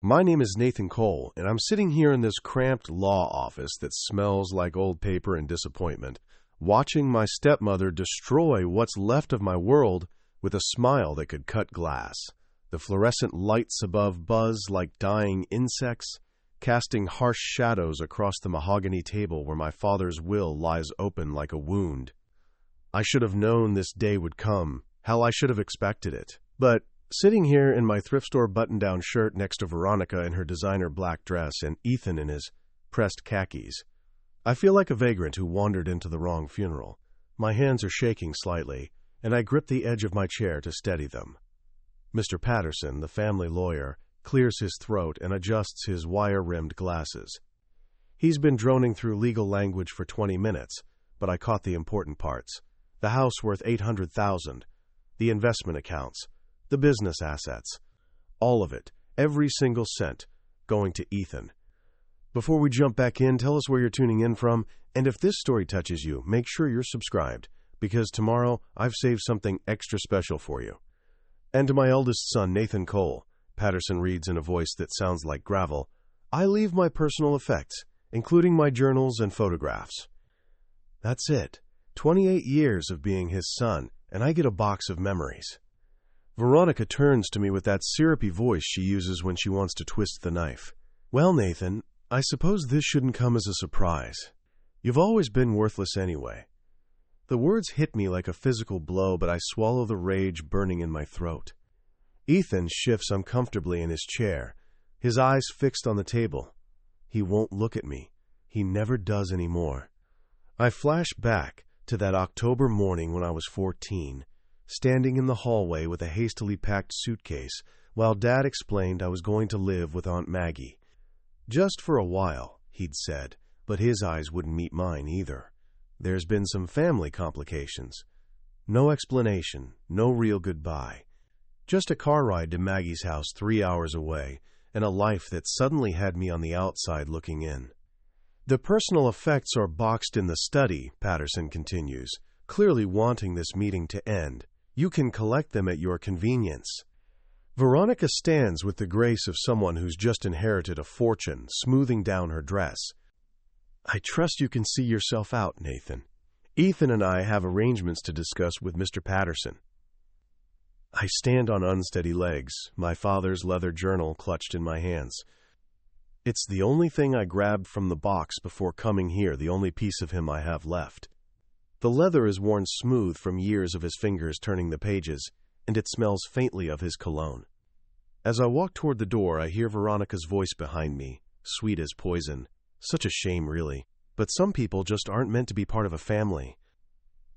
My name is Nathan Cole, and I'm sitting here in this cramped law office that smells like old paper and disappointment, watching my stepmother destroy what's left of my world with a smile that could cut glass. The fluorescent lights above buzz like dying insects, casting harsh shadows across the mahogany table where my father's will lies open like a wound. I should have known this day would come. Hell, I should have expected it. But sitting here in my thrift store button-down shirt next to Veronica in her designer black dress and Ethan in his pressed khakis, I feel like a vagrant who wandered into the wrong funeral. My hands are shaking slightly, and I grip the edge of my chair to steady them. Mr. Patterson, the family lawyer, clears his throat and adjusts his wire-rimmed glasses. He's been droning through legal language for 20 minutes, but I caught the important parts. The house worth $800,000, the investment accounts, the business assets, all of it, every single cent, going to Ethan. Before we jump back in, tell us where you're tuning in from, and if this story touches you, make sure you're subscribed, because tomorrow I've saved something extra special for you. And to my eldest son, Nathan Cole, Patterson reads in a voice that sounds like gravel, I leave my personal effects, including my journals and photographs. That's it. 28 years of being his son, and I get a box of memories. Veronica turns to me with that syrupy voice she uses when she wants to twist the knife. Well, Nathan, I suppose this shouldn't come as a surprise. You've always been worthless anyway. The words hit me like a physical blow, but I swallow the rage burning in my throat. Ethan shifts uncomfortably in his chair, his eyes fixed on the table. He won't look at me. He never does anymore. I flash back to that October morning when I was 14, standing in the hallway with a hastily packed suitcase while Dad explained I was going to live with Aunt Maggie. Just for a while, he'd said, but his eyes wouldn't meet mine either. There's been some family complications. No explanation, no real goodbye. Just a car ride to Maggie's house 3 hours away, and a life that suddenly had me on the outside looking in. The personal effects are boxed in the study, Patterson continues, clearly wanting this meeting to end. You can collect them at your convenience. Veronica stands with the grace of someone who's just inherited a fortune, smoothing down her dress. I trust you can see yourself out, Nathan. Ethan and I have arrangements to discuss with Mr. Patterson. I stand on unsteady legs, my father's leather journal clutched in my hands. It's the only thing I grabbed from the box before coming here, the only piece of him I have left. The leather is worn smooth from years of his fingers turning the pages, and it smells faintly of his cologne. As I walk toward the door, I hear Veronica's voice behind me, sweet as poison. Such a shame, really. But some people just aren't meant to be part of a family.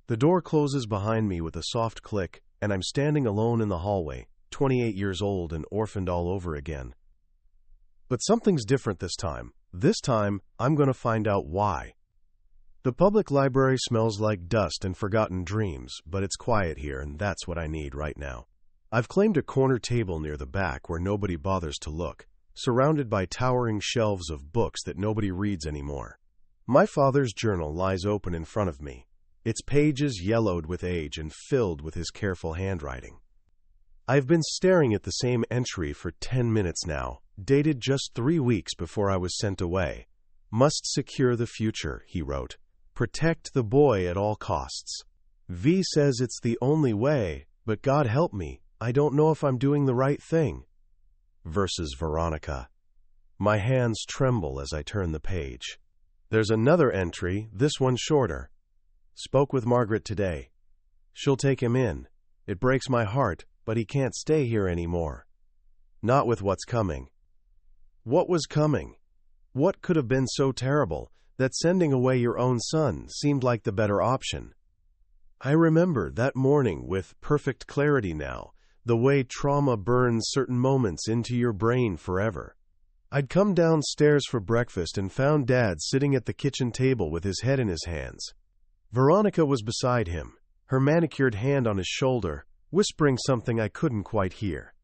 The door closes behind me with a soft click, and I'm standing alone in the hallway, 28 years old and orphaned all over again. But something's different this time. This time, I'm going to find out why. The public library smells like dust and forgotten dreams, but it's quiet here, and that's what I need right now. I've claimed a corner table near the back where nobody bothers to look, surrounded by towering shelves of books that nobody reads anymore. My father's journal lies open in front of me, its pages yellowed with age and filled with his careful handwriting. I've been staring at the same entry for 10 minutes now, dated just 3 weeks before I was sent away. Must secure the future, he wrote. Protect the boy at all costs. V says it's the only way, but God help me, I don't know if I'm doing the right thing. Versus Veronica. My hands tremble as I turn the page. There's another entry, this one shorter. Spoke with Margaret today. She'll take him in. It breaks my heart, but he can't stay here anymore. Not with what's coming. What was coming? What could have been so terrible that sending away your own son seemed like the better option? I remember that morning with perfect clarity now, the way trauma burns certain moments into your brain forever. I'd come downstairs for breakfast and found Dad sitting at the kitchen table with his head in his hands. Veronica was beside him, her manicured hand on his shoulder, whispering something I couldn't quite hear.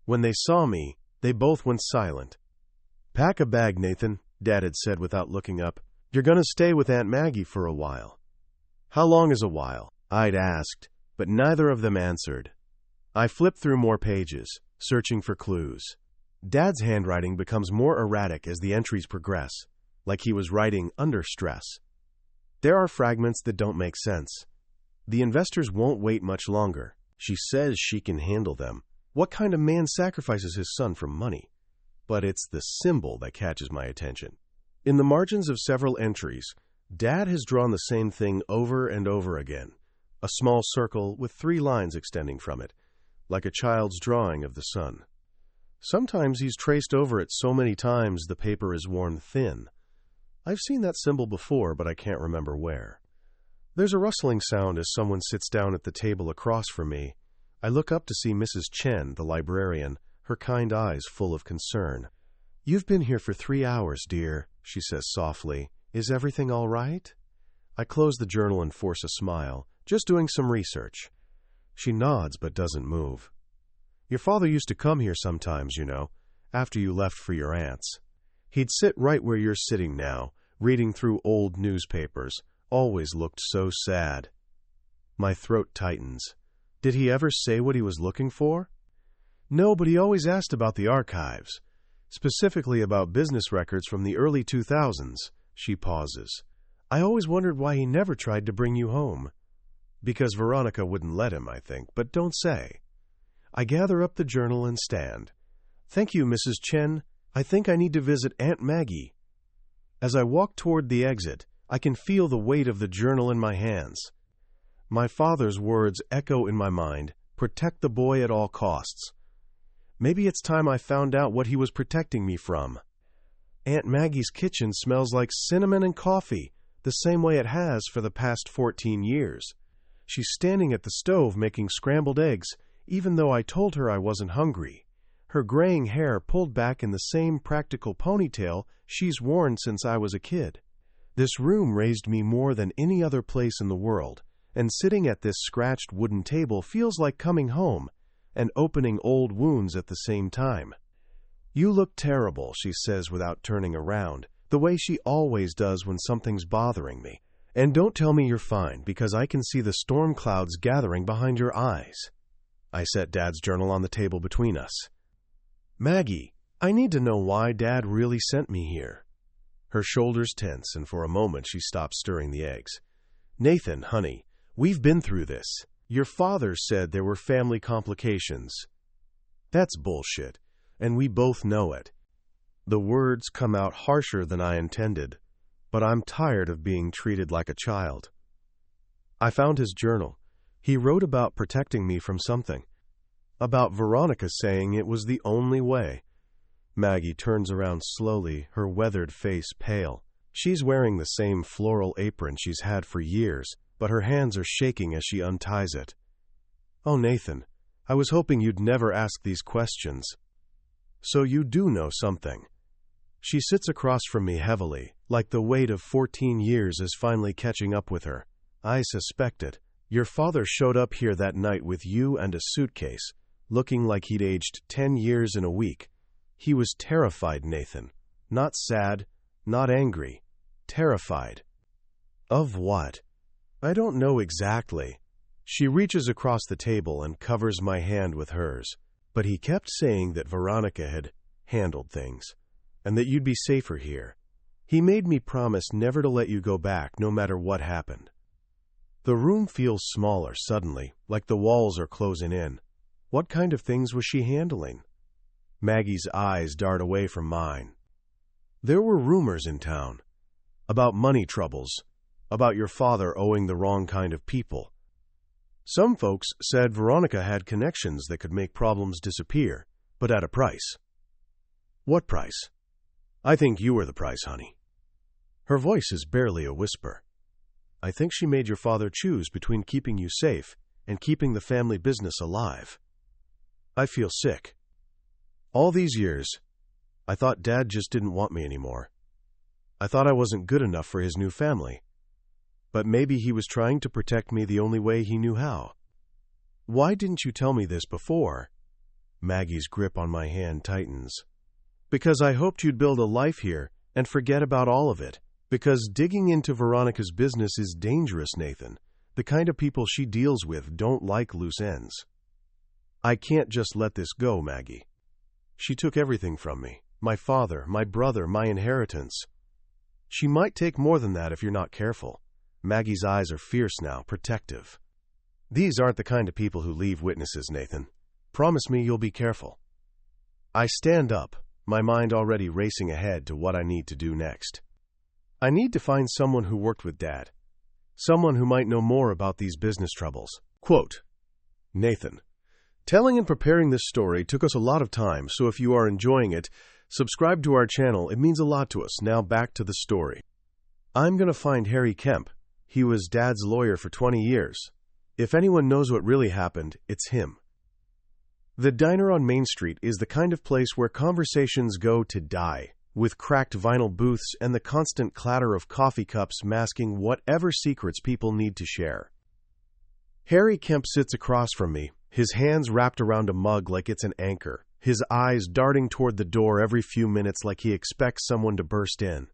When they saw me, they both went silent. Pack a bag, Nathan, Dad had said without looking up. You're going to stay with Aunt Maggie for a while. How long is a while? I'd asked, but neither of them answered. I flipped through more pages, searching for clues. Dad's handwriting becomes more erratic as the entries progress, like he was writing under stress. There are fragments that don't make sense. The investors won't wait much longer. She says she can handle them. What kind of man sacrifices his son for money? But it's the symbol that catches my attention. In the margins of several entries, Dad has drawn the same thing over and over again. A small circle with 3 lines extending from it, like a child's drawing of the sun. Sometimes he's traced over it so many times the paper is worn thin. I've seen that symbol before, but I can't remember where. There's a rustling sound as someone sits down at the table across from me. I look up to see Mrs. Chen, the librarian, her kind eyes full of concern. "You've been here for 3 hours, dear," she says softly. "Is everything all right?" I close the journal and force a smile. "Just doing some research." She nods but doesn't move. "Your father used to come here sometimes, you know, after you left for your aunt's. He'd sit right where you're sitting now, reading through old newspapers. Always looked so sad." My throat tightens. Did he ever say what he was looking for? No, but he always asked about the archives, specifically about business records from the early 2000s. She pauses. "I always wondered why he never tried to bring you home." Because Veronica wouldn't let him, I think, but don't say. I gather up the journal and stand. "Thank you, Mrs. Chen. I think I need to visit Aunt Maggie." As I walk toward the exit, I can feel the weight of the journal in my hands. My father's words echo in my mind, "Protect the boy at all costs." Maybe it's time I found out what he was protecting me from. Aunt Maggie's kitchen smells like cinnamon and coffee, the same way it has for the past 14 years. She's standing at the stove making scrambled eggs, even though I told her I wasn't hungry. Her graying hair pulled back in the same practical ponytail she's worn since I was a kid. This room raised me more than any other place in the world, and sitting at this scratched wooden table feels like coming home and opening old wounds at the same time. "You look terrible," she says without turning around, the way she always does when something's bothering me. "And don't tell me you're fine, because I can see the storm clouds gathering behind your eyes." I set Dad's journal on the table between us. "Maggie, I need to know why Dad really sent me here." Her shoulders tense, and for a moment she stops stirring the eggs. "Nathan, honey, we've been through this. Your father said there were family complications." "That's bullshit, and we both know it." The words come out harsher than I intended, but I'm tired of being treated like a child. I found his journal. He wrote about protecting me from something. About Veronica saying it was the only way. Maggie turns around slowly, her weathered face pale. She's wearing the same floral apron she's had for years, but her hands are shaking as she unties it. "Oh, Nathan, I was hoping you'd never ask these questions." "So you do know something." She sits across from me heavily, like the weight of 14 years is finally catching up with her. "I suspect it. Your father showed up here that night with you and a suitcase, looking like he'd aged 10 years in a week. He was terrified, Nathan. Not sad, not angry. Terrified." "Of what?" "I don't know exactly." She reaches across the table and covers my hand with hers. "But he kept saying that Veronica had handled things, and that you'd be safer here. He made me promise never to let you go back, no matter what happened." The room feels smaller suddenly, like the walls are closing in. What kind of things was she handling? Maggie's eyes dart away from mine. "There were rumors in town. About money troubles. About your father owing the wrong kind of people. Some folks said Veronica had connections that could make problems disappear, but at a price." "What price?" "I think you were the price, honey." Her voice is barely a whisper. "I think she made your father choose between keeping you safe and keeping the family business alive." I feel sick. All these years, I thought Dad just didn't want me anymore. I thought I wasn't good enough for his new family. But maybe he was trying to protect me the only way he knew how. "Why didn't you tell me this before?" Maggie's grip on my hand tightens. "Because I hoped you'd build a life here and forget about all of it. Because digging into Veronica's business is dangerous, Nathan. The kind of people she deals with don't like loose ends." "I can't just let this go, Maggie." She took everything from me. My father, my brother, my inheritance. She might take more than that if you're not careful. Maggie's eyes are fierce now, protective. These aren't the kind of people who leave witnesses, Nathan. Promise me you'll be careful. I stand up, my mind already racing ahead to what I need to do next. I need to find someone who worked with Dad. Someone who might know more about these business troubles. Quote, Nathan, telling and preparing this story took us a lot of time, so if you are enjoying it, subscribe to our channel. It means a lot to us. Now back to the story. I'm going to find Harry Kemp. He was Dad's lawyer for 20 years. If anyone knows what really happened, it's him. The diner on Main Street is the kind of place where conversations go to die, with cracked vinyl booths and the constant clatter of coffee cups masking whatever secrets people need to share. Harry Kemp sits across from me, his hands wrapped around a mug like it's an anchor, his eyes darting toward the door every few minutes like he expects someone to burst in.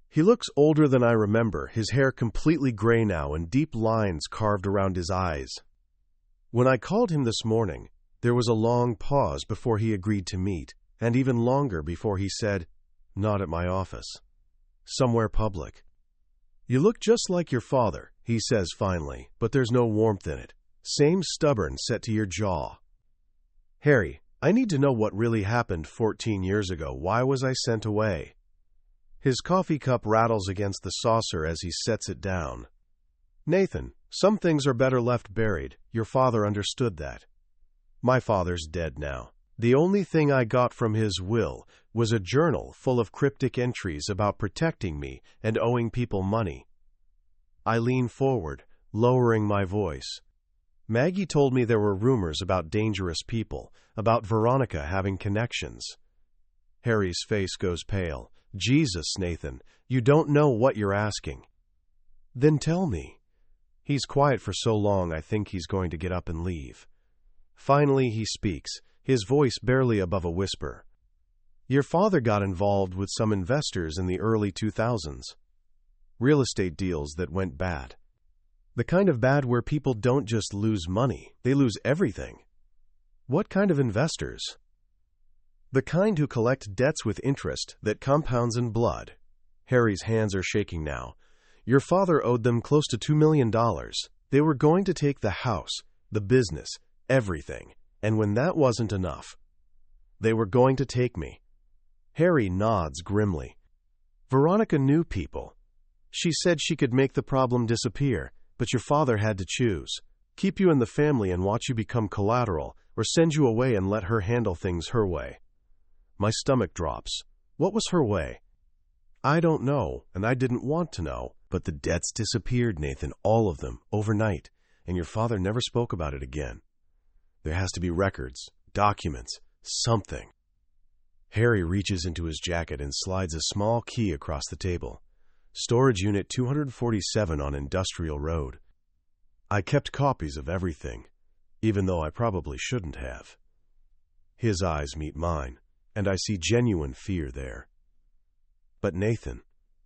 He looks older than I remember, his hair completely gray now and deep lines carved around his eyes. When I called him this morning, there was a long pause before he agreed to meet, and even longer before he said, "Not at my office. Somewhere public." "You look just like your father," he says finally, but there's no warmth in it. Same stubborn set to your jaw. "Harry, I need to know what really happened 14 years ago. Why was I sent away?" His coffee cup rattles against the saucer as he sets it down. "Nathan, some things are better left buried. Your father understood that. My father's dead now. The only thing I got from his will was a journal full of cryptic entries about protecting me and owing people money." I lean forward, lowering my voice. "Maggie told me there were rumors about dangerous people, about Veronica having connections." Harry's face goes pale. "Jesus, Nathan, you don't know what you're asking." "Then tell me." He's quiet for so long I think he's going to get up and leave. Finally he speaks, his voice barely above a whisper. "Your father got involved with some investors in the early 2000s. Real estate deals that went bad. The kind of bad where people don't just lose money, they lose everything." "What kind of investors?" "The kind who collect debts with interest that compounds in blood." Harry's hands are shaking now. "Your father owed them close to $2 million. They were going to take the house, the business, everything. And when that wasn't enough, they were going to take me." Harry nods grimly. "Veronica knew people. She said she could make the problem disappear, but your father had to choose. Keep you in the family and watch you become collateral, or send you away and let her handle things her way." My stomach drops. What was her way? I don't know, and I didn't want to know, but the debts disappeared, Nathan, all of them, overnight, and your father never spoke about it again. There has to be records, documents, something. Harry reaches into his jacket and slides a small key across the table. Storage Unit 247 on Industrial Road. I kept copies of everything, even though I probably shouldn't have. His eyes meet mine, and I see genuine fear there. "But Nathan,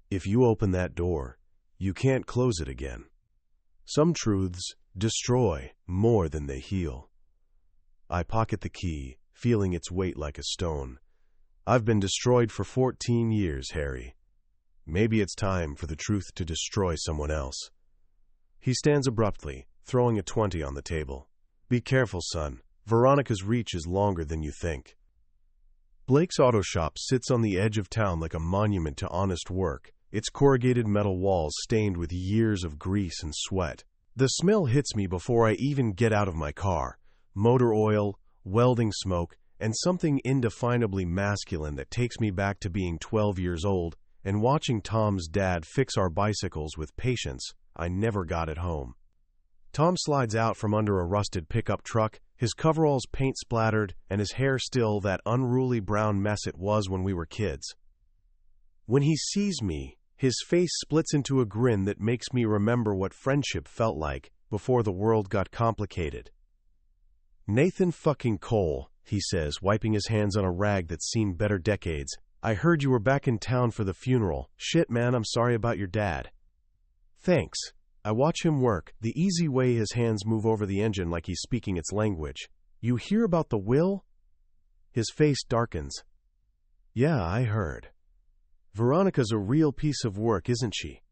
if you open that door, you can't close it again. Some truths destroy more than they heal." I pocket the key, feeling its weight like a stone. I've been destroyed for 14 years, Harry. Maybe it's time for the truth to destroy someone else. He stands abruptly, throwing a 20 on the table. "Be careful, son. Veronica's reach is longer than you think." Blake's Auto Shop sits on the edge of town like a monument to honest work, its corrugated metal walls stained with years of grease and sweat. The smell hits me before I even get out of my car. Motor oil, welding smoke, and something indefinably masculine that takes me back to being 12 years old and watching Tom's dad fix our bicycles with patience I never got at home. Tom slides out from under a rusted pickup truck, his coveralls paint splattered, and his hair still that unruly brown mess it was when we were kids. When he sees me, his face splits into a grin that makes me remember what friendship felt like before the world got complicated. "Nathan fucking Cole," he says, wiping his hands on a rag that's seen better decades. "I heard you were back in town for the funeral. Shit, man, I'm sorry about your dad." "Thanks." I watch him work, the easy way his hands move over the engine like he's speaking its language. "You hear about the will?" His face darkens. Yeah, I heard. Veronica's a real piece of work, isn't she?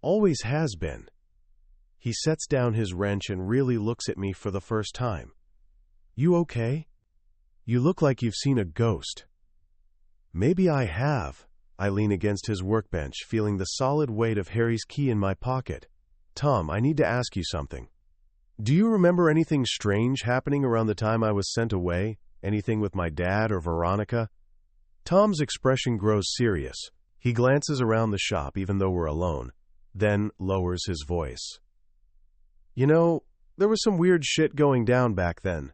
Always has been. He sets down his wrench and really looks at me for the first time. You okay? You look like you've seen a ghost. Maybe I have. I lean against his workbench, feeling the solid weight of Harry's key in my pocket. Tom, I need to ask you something. Do you remember anything strange happening around the time I was sent away? Anything with my dad or Veronica? Tom's expression grows serious. He glances around the shop even though we're alone, then lowers his voice. You know, there was some weird shit going down back then.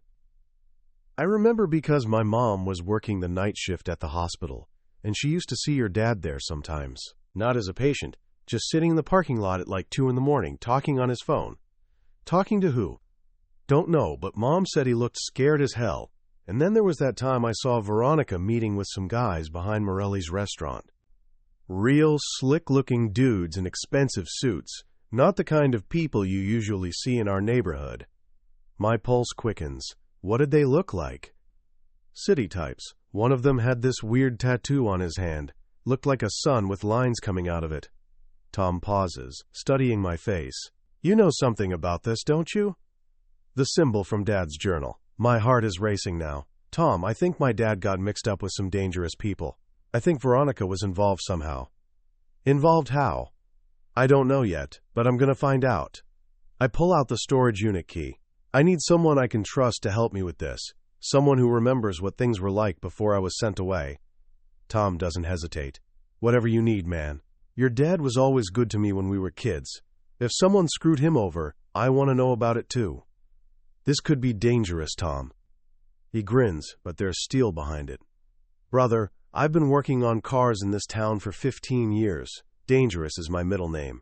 I remember because my mom was working the night shift at the hospital, and she used to see your dad there sometimes. Not as a patient, just sitting in the parking lot at like 2 a.m, talking on his phone. Talking to who? Don't know, but Mom said he looked scared as hell. And then there was that time I saw Veronica meeting with some guys behind Morelli's restaurant. Real slick-looking dudes in expensive suits, not the kind of people you usually see in our neighborhood. My pulse quickens. What did they look like? City types. One of them had this weird tattoo on his hand. Looked like a sun with lines coming out of it. Tom pauses, studying my face. You know something about this, don't you? The symbol from Dad's journal. My heart is racing now. Tom, I think my dad got mixed up with some dangerous people. I think Veronica was involved somehow. Involved how? I don't know yet, but I'm gonna find out. I pull out the storage unit key. I need someone I can trust to help me with this. Someone who remembers what things were like before I was sent away. Tom doesn't hesitate. Whatever you need, man. Your dad was always good to me when we were kids. If someone screwed him over, I want to know about it too. This could be dangerous, Tom. He grins, but there's steel behind it. Brother, I've been working on cars in this town for 15 years. Dangerous is my middle name.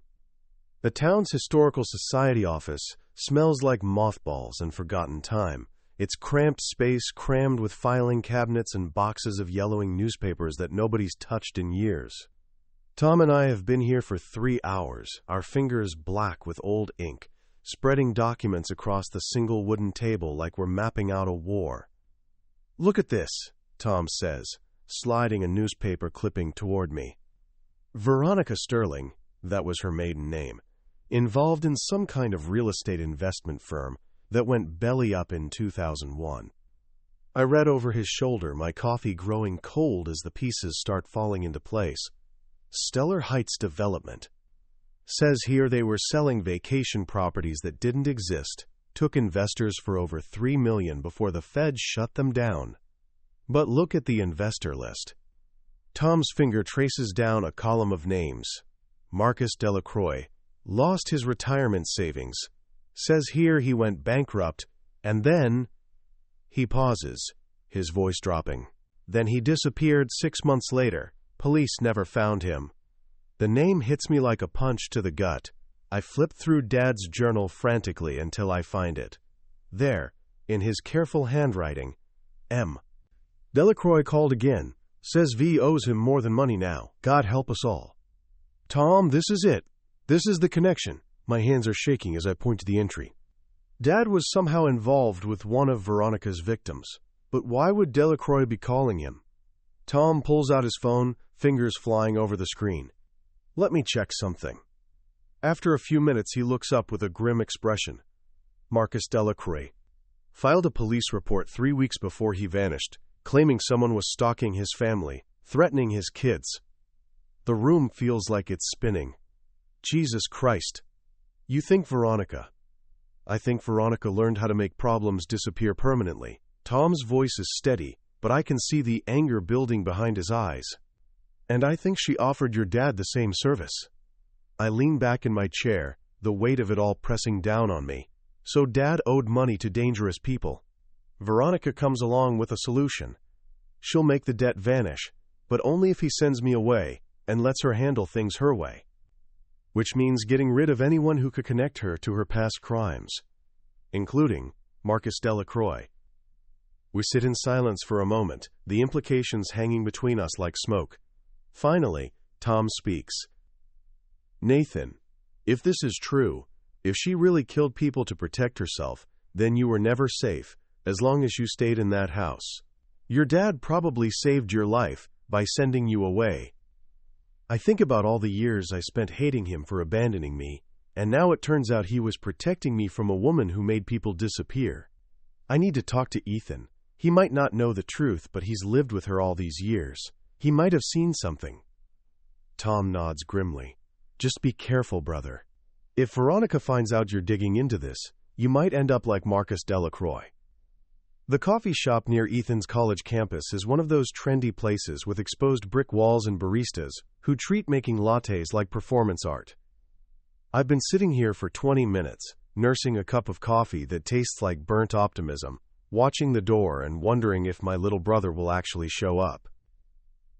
The town's historical society office smells like mothballs and forgotten time. Its cramped space crammed with filing cabinets and boxes of yellowing newspapers that nobody's touched in years. Tom and I have been here for 3 hours, our fingers black with old ink, spreading documents across the single wooden table like we're mapping out a war. Look at this, Tom says, sliding a newspaper clipping toward me. Veronica Sterling, that was her maiden name, involved in some kind of real estate investment firm that went belly up in 2001. I read over his shoulder, my coffee growing cold as the pieces start falling into place. Stellar Heights Development. Says here they were selling vacation properties that didn't exist, took investors for over $3 million before the Fed shut them down. But look at the investor list. Tom's finger traces down a column of names. Marcus Delacroix lost his retirement savings. Says here he went bankrupt, and then... He pauses, his voice dropping. Then he disappeared 6 months later. Police never found him. The name hits me like a punch to the gut. I flip through Dad's journal frantically until I find it. There, in his careful handwriting, M. Delacroix called again. Says V owes him more than money now. God help us all. Tom, this is it. This is the connection. My hands are shaking as I point to the entry. Dad was somehow involved with one of Veronica's victims. But why would Delacroix be calling him? Tom pulls out his phone, fingers flying over the screen. Let me check something. After a few minutes, he looks up with a grim expression. Marcus Delacroix filed a police report 3 weeks before he vanished, claiming someone was stalking his family, threatening his kids. The room feels like it's spinning. Jesus Christ. You think Veronica. I think Veronica learned how to make problems disappear permanently. Tom's voice is steady, but I can see the anger building behind his eyes. And I think she offered your dad the same service. I lean back in my chair, the weight of it all pressing down on me. So Dad owed money to dangerous people. Veronica comes along with a solution. She'll make the debt vanish, but only if he sends me away and lets her handle things her way. Which means getting rid of anyone who could connect her to her past crimes, including Marcus Delacroix. We sit in silence for a moment, the implications hanging between us like smoke. Finally, Tom speaks. Nathan, if this is true, if she really killed people to protect herself, then you were never safe, as long as you stayed in that house. Your dad probably saved your life by sending you away. I think about all the years I spent hating him for abandoning me, and now it turns out he was protecting me from a woman who made people disappear. I need to talk to Ethan. He might not know the truth, but he's lived with her all these years. He might have seen something. Tom nods grimly. Just be careful, brother. If Veronica finds out you're digging into this, you might end up like Marcus Delacroix. The coffee shop near Ethan's college campus is one of those trendy places with exposed brick walls and baristas who treat making lattes like performance art. I've been sitting here for 20 minutes, nursing a cup of coffee that tastes like burnt optimism, watching the door and wondering if my little brother will actually show up.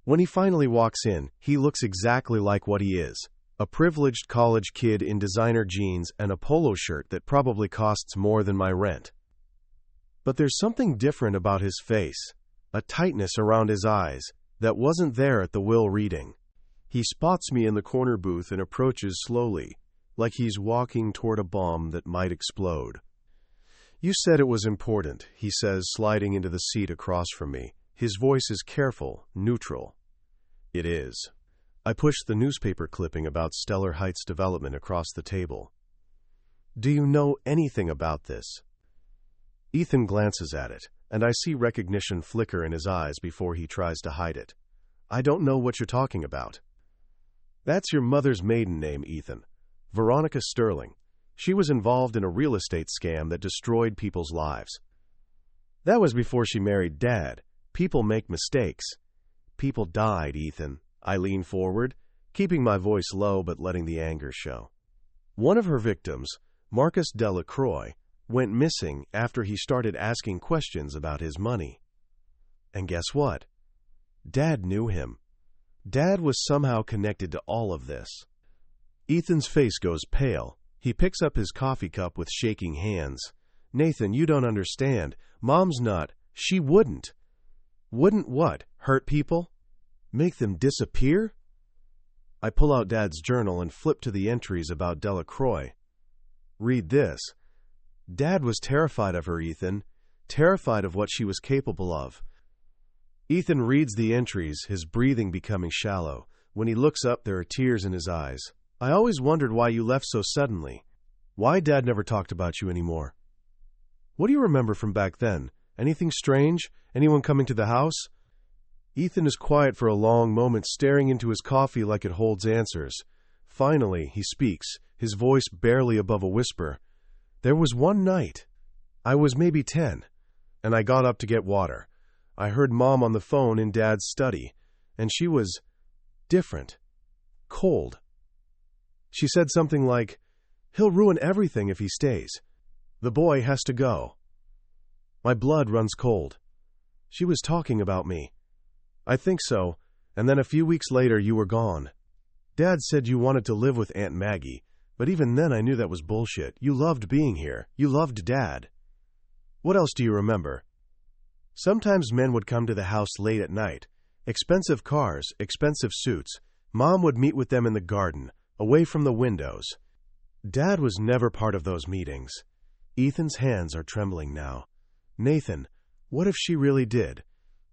When he finally walks in, he looks exactly like what he is, a privileged college kid in designer jeans and a polo shirt that probably costs more than my rent. But there's something different about his face, a tightness around his eyes that wasn't there at the will reading. He spots me in the corner booth and approaches slowly, like he's walking toward a bomb that might explode. You said it was important, he says, sliding into the seat across from me. His voice is careful, neutral. It is. I push the newspaper clipping about Stellar Heights development across the table. Do you know anything about this? Ethan glances at it, and I see recognition flicker in his eyes before he tries to hide it. I don't know what you're talking about. That's your mother's maiden name, Ethan. Veronica Sterling. She was involved in a real estate scam that destroyed people's lives. That was before she married Dad. People make mistakes. People died, Ethan. I lean forward, keeping my voice low but letting the anger show. One of her victims, Marcus Delacroix, went missing after he started asking questions about his money. And guess what? Dad knew him. Dad was somehow connected to all of this. Ethan's face goes pale. He picks up his coffee cup with shaking hands. Nathan, you don't understand. Mom's not. She wouldn't. Wouldn't what? Hurt people? Make them disappear? I pull out Dad's journal and flip to the entries about Delacroix. Read this. Dad was terrified of her, Ethan. Terrified of what she was capable of. Ethan reads the entries, his breathing becoming shallow. When he looks up, there are tears in his eyes. I always wondered why you left so suddenly. Why Dad never talked about you anymore. What do you remember from back then? Anything strange? Anyone coming to the house? Ethan is quiet for a long moment, staring into his coffee like it holds answers. Finally, he speaks, his voice barely above a whisper. There was one night. I was maybe 10, and I got up to get water. I heard Mom on the phone in Dad's study, and she was different, cold. She said something like, "He'll ruin everything if he stays. The boy has to go." My blood runs cold. She was talking about me. I think so, and then a few weeks later you were gone. Dad said you wanted to live with Aunt Maggie, but even then I knew that was bullshit. You loved being here. You loved Dad. What else do you remember? Sometimes men would come to the house late at night. Expensive cars, expensive suits. Mom would meet with them in the garden, away from the windows. Dad was never part of those meetings. Ethan's hands are trembling now. Nathan, what if she really did?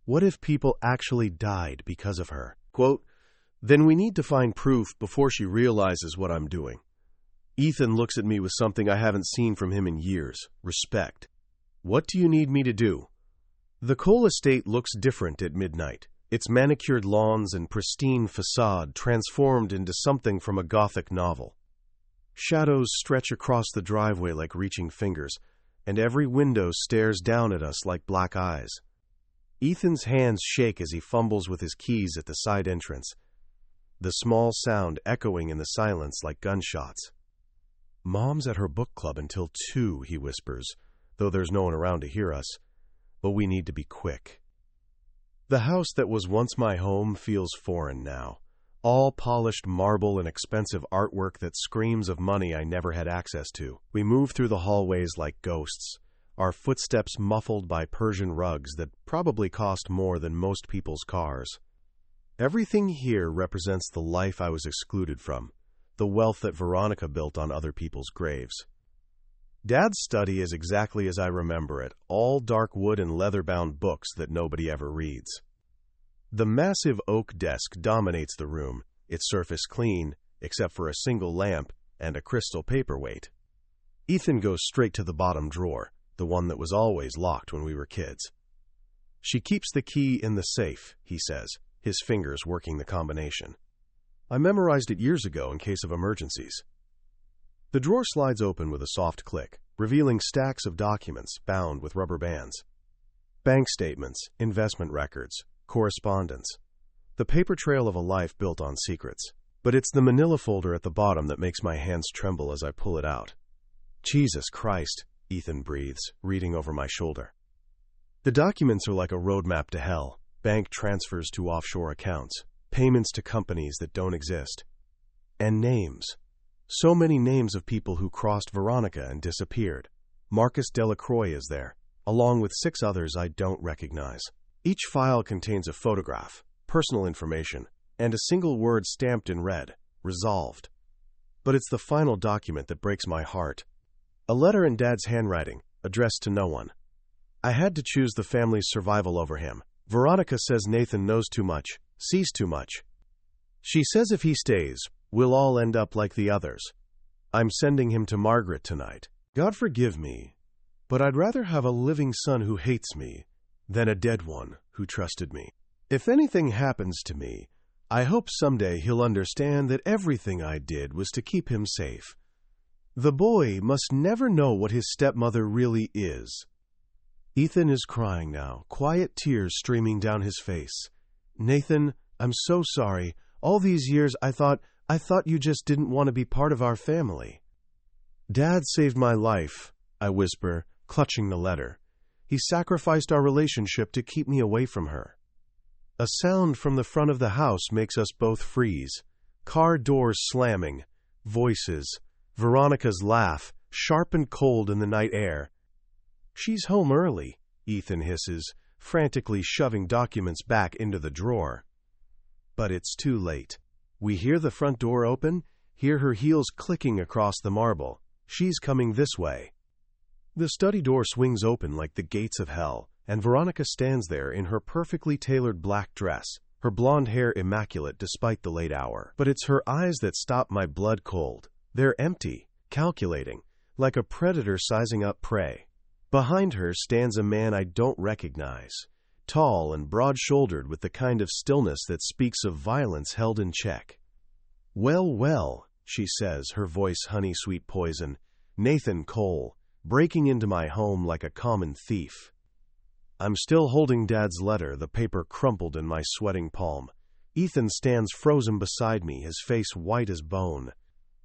What if people actually died because of her? Quote, then we need to find proof before she realizes what I'm doing. Ethan looks at me with something I haven't seen from him in years, respect. What do you need me to do? The Cole estate looks different at midnight. Its manicured lawns and pristine facade transformed into something from a Gothic novel. Shadows stretch across the driveway like reaching fingers, and every window stares down at us like black eyes. Ethan's hands shake as he fumbles with his keys at the side entrance, the small sound echoing in the silence like gunshots. Mom's at her book club until 2, he whispers, though there's no one around to hear us. But we need to be quick. The house that was once my home feels foreign now. All polished marble and expensive artwork that screams of money I never had access to. We move through the hallways like ghosts, our footsteps muffled by Persian rugs that probably cost more than most people's cars. Everything here represents the life I was excluded from, the wealth that Veronica built on other people's graves. Dad's study is exactly as I remember it, all dark wood and leather-bound books that nobody ever reads. The massive oak desk dominates the room, its surface clean, except for a single lamp and a crystal paperweight. Ethan goes straight to the bottom drawer, the one that was always locked when we were kids. She keeps the key in the safe, he says, his fingers working the combination. I memorized it years ago in case of emergencies. The drawer slides open with a soft click, revealing stacks of documents bound with rubber bands. Bank statements, investment records, correspondence. The paper trail of a life built on secrets. But it's the manila folder at the bottom that makes my hands tremble as I pull it out. Jesus Christ, Ethan breathes, reading over my shoulder. The documents are like a roadmap to hell. Bank transfers to offshore accounts, payments to companies that don't exist. And names. So many names of people who crossed Veronica and disappeared. Marcus Delacroix is there, along with 6 others I don't recognize. Each file contains a photograph, personal information, and a single word stamped in red, resolved. But it's the final document that breaks my heart. A letter in Dad's handwriting, addressed to no one. I had to choose the family's survival over him. Veronica says Nathan knows too much, sees too much. She says if he stays, we'll all end up like the others. I'm sending him to Margaret tonight. God forgive me, but I'd rather have a living son who hates me than a dead one who trusted me. If anything happens to me, I hope someday he'll understand that everything I did was to keep him safe. The boy must never know what his stepmother really is. Ethan is crying now, quiet tears streaming down his face. Nathan, I'm so sorry. All these years I thought you just didn't want to be part of our family. Dad saved my life, I whisper, clutching the letter. He sacrificed our relationship to keep me away from her. A sound from the front of the house makes us both freeze. Car doors slamming, voices, Veronica's laugh, sharp and cold in the night air. She's home early, Ethan hisses, frantically shoving documents back into the drawer. But it's too late. We hear the front door open, hear her heels clicking across the marble. She's coming this way. The study door swings open like the gates of hell, and Veronica stands there in her perfectly tailored black dress, her blonde hair immaculate despite the late hour. But it's her eyes that stop my blood cold. They're empty, calculating, like a predator sizing up prey. Behind her stands a man I don't recognize, tall and broad-shouldered with the kind of stillness that speaks of violence held in check. Well, well, she says, her voice honey-sweet poison. Nathan Cole, breaking into my home like a common thief. I'm still holding Dad's letter, the paper crumpled in my sweating palm. Ethan stands frozen beside me, his face white as bone.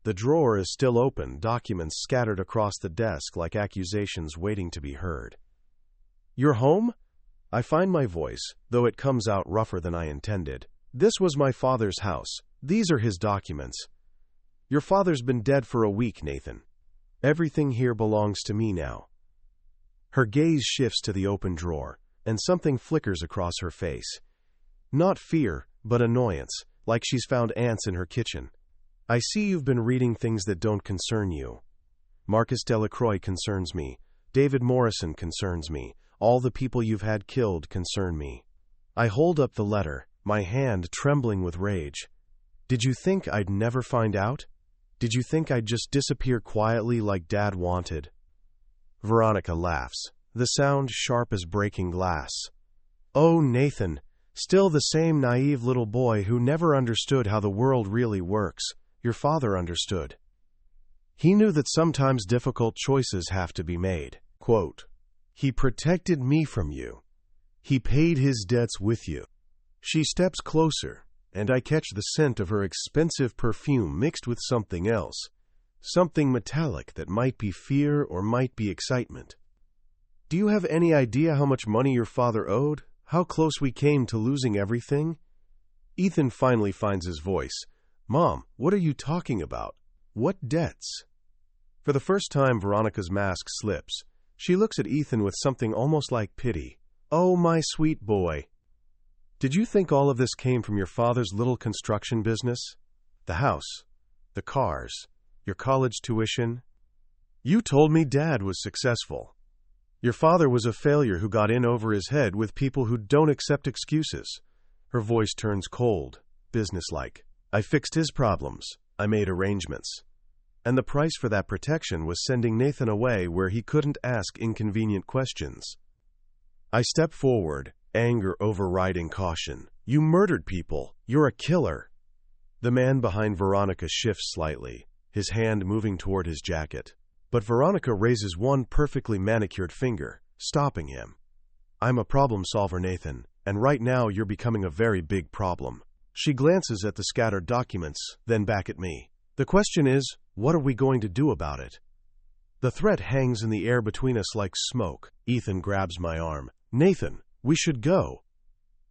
The drawer is still open, documents scattered across the desk like accusations waiting to be heard. You're home? I find my voice, though it comes out rougher than I intended. This was my father's house. These are his documents. Your father's been dead for a week, Nathan. Everything here belongs to me now. Her gaze shifts to the open drawer, and something flickers across her face. Not fear, but annoyance, like she's found ants in her kitchen. I see you've been reading things that don't concern you. Marcus Delacroix concerns me. David Morrison concerns me. All the people you've had killed concern me. I hold up the letter, my hand trembling with rage. Did you think I'd never find out? Did you think I'd just disappear quietly like Dad wanted? Veronica laughs, the sound sharp as breaking glass. Oh, Nathan, still the same naive little boy who never understood how the world really works. Your father understood. He knew that sometimes difficult choices have to be made. Quote, he protected me from you. He paid his debts with you. She steps closer, and I catch the scent of her expensive perfume mixed with something else, something metallic that might be fear or might be excitement. Do you have any idea how much money your father owed? How close we came to losing everything? Ethan finally finds his voice. Mom, what are you talking about? What debts? For the first time, Veronica's mask slips. She looks at Ethan with something almost like pity. Oh, my sweet boy. Did you think all of this came from your father's little construction business? The house, the cars, your college tuition? You told me Dad was successful. Your father was a failure who got in over his head with people who don't accept excuses. Her voice turns cold, businesslike. I fixed his problems. I made arrangements. And the price for that protection was sending Nathan away where he couldn't ask inconvenient questions. I step forward, anger overriding caution. You murdered people. You're a killer. The man behind Veronica shifts slightly, his hand moving toward his jacket. But Veronica raises one perfectly manicured finger, stopping him. I'm a problem solver, Nathan, and right now you're becoming a very big problem. She glances at the scattered documents, then back at me. The question is, what are we going to do about it? The threat hangs in the air between us like smoke. Ethan grabs my arm. Nathan, we should go.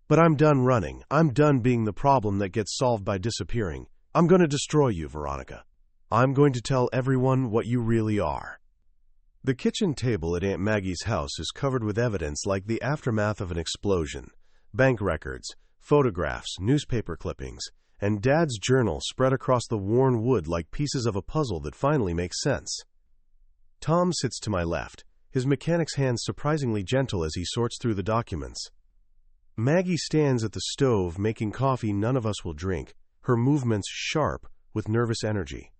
But I'm done running. I'm done being the problem that gets solved by disappearing. I'm going to destroy you, Veronica. I'm going to tell everyone what you really are. The kitchen table at Aunt Maggie's house is covered with evidence like the aftermath of an explosion. Bank records, photographs, newspaper clippings, and Dad's journal spread across the worn wood like pieces of a puzzle that finally makes sense. Tom sits to my left, his mechanic's hands surprisingly gentle as he sorts through the documents. Maggie stands at the stove making coffee none of us will drink, her movements sharp with nervous energy.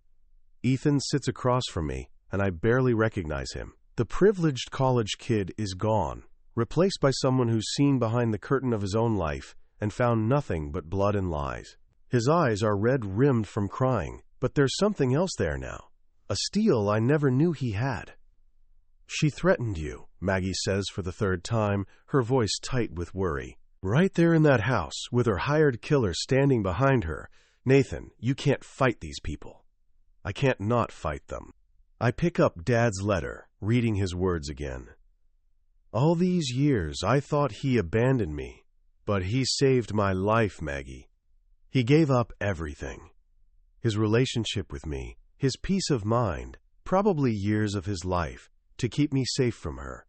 Ethan sits across from me, and I barely recognize him. The privileged college kid is gone, replaced by someone who's seen behind the curtain of his own life and found nothing but blood and lies. His eyes are red-rimmed from crying, but there's something else there now. A steel I never knew he had. She threatened you, Maggie says for the third time, her voice tight with worry. Right there in that house, with her hired killer standing behind her. Nathan, you can't fight these people. I can't not fight them. I pick up Dad's letter, reading his words again. All these years I thought he abandoned me, but he saved my life, Maggie. He gave up everything. His relationship with me, his peace of mind, probably years of his life, to keep me safe from her.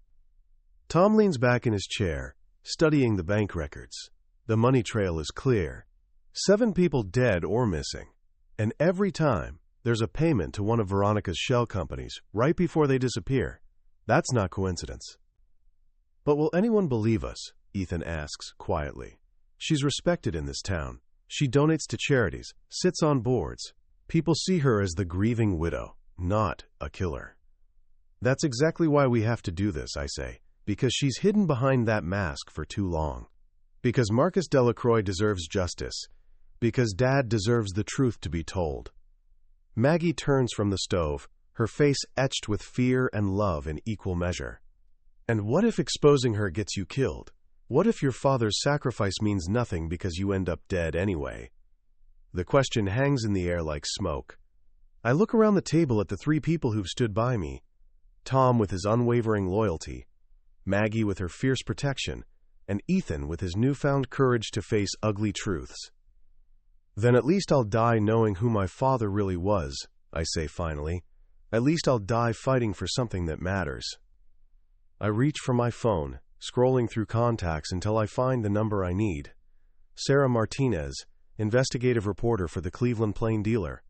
Tom leans back in his chair, studying the bank records. The money trail is clear. 7 people dead or missing. And every time, there's a payment to one of Veronica's shell companies right before they disappear. That's not coincidence. But will anyone believe us? Ethan asks quietly. She's respected in this town. She donates to charities, sits on boards. People see her as the grieving widow, not a killer. That's exactly why we have to do this, I say, because she's hidden behind that mask for too long. Because Marcus Delacroix deserves justice. Because Dad deserves the truth to be told. Maggie turns from the stove, her face etched with fear and love in equal measure. And what if exposing her gets you killed? What if your father's sacrifice means nothing because you end up dead anyway? The question hangs in the air like smoke. I look around the table at the 3 people who've stood by me. Tom with his unwavering loyalty, Maggie with her fierce protection, and Ethan with his newfound courage to face ugly truths. Then at least I'll die knowing who my father really was, I say finally. At least I'll die fighting for something that matters. I reach for my phone, scrolling through contacts until I find the number I need. Sarah Martinez, investigative reporter for the Cleveland Plain Dealer.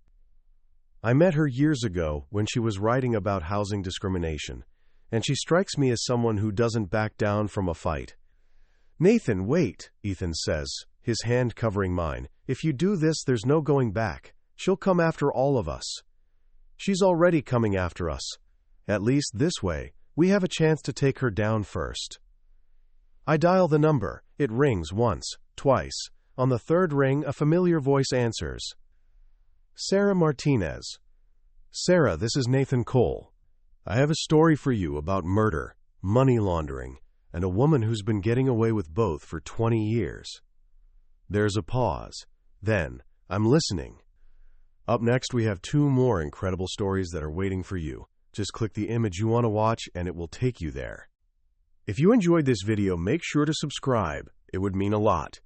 I met her years ago when she was writing about housing discrimination, and she strikes me as someone who doesn't back down from a fight. Nathan, wait, Ethan says, his hand covering mine. If you do this, there's no going back. She'll come after all of us. She's already coming after us. At least this way, we have a chance to take her down first. I dial the number. It rings once, twice. On the 3rd ring, a familiar voice answers. Sarah Martinez. Sarah, this is Nathan Cole. I have a story for you about murder, money laundering, and a woman who's been getting away with both for 20 years. There's a pause. Then, I'm listening. Up next, we have 2 more incredible stories that are waiting for you. Just click the image you want to watch and it will take you there. If you enjoyed this video, make sure to subscribe. It would mean a lot.